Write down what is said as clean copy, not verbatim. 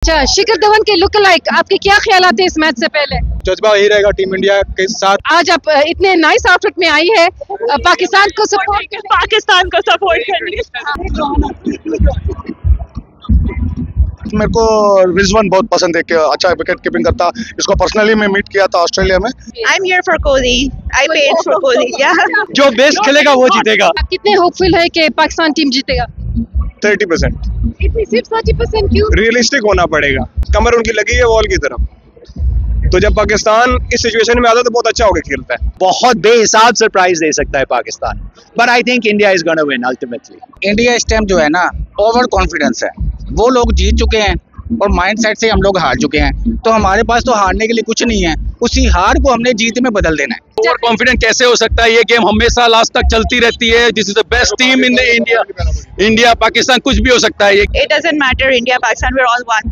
अच्छा, शिखर धवन के look like आपके क्या ख्याल आते हैं इस मैच से पहले? जज्बा यही रहेगा टीम इंडिया के साथ। आज आप इतने नाइस आउटफिट में आई है, पाकिस्तान को सपोर्ट करनी। मेरे को रिजवान बहुत पसंद है कि अच्छा विकेट कीपिंग करता। इसको पर्सनली मैं मीट किया था ऑस्ट्रेलिया में। I'm here for Kohli. I paid for Kohli. Yeah. जो बेस्ट खेलेगा वो जीतेगा। आप कितने होपफुल है कि पाकिस्तान टीम जीतेगा? 30%। इतनी सिर्फ 30% क्यों? रियलिस्टिक होना पड़ेगा। कमर उनकी लगी है बॉल की तरफ, तो जब पाकिस्तान इस सिचुएशन में आता है तो बहुत अच्छा होकर खेलता है। बहुत बेहिसाब सरप्राइज दे सकता है Pakistan, but I think India is gonna win ultimately. India इस टाइम जो है ना ओवर कॉन्फिडेंस है, वो लोग जीत चुके हैं और माइंड सेट से हम लोग हार चुके हैं, तो हमारे पास तो हारने के लिए कुछ नहीं है, उसी हार को हमने जीत में बदल देना है। ओवर कॉन्फिडेंट कैसे हो सकता है? ये गेम हमेशा लास्ट तक चलती रहती है। This is the best team in India. India Pakistan कुछ भी हो सकता है। It doesn't matter. India, Pakistan, we're all one.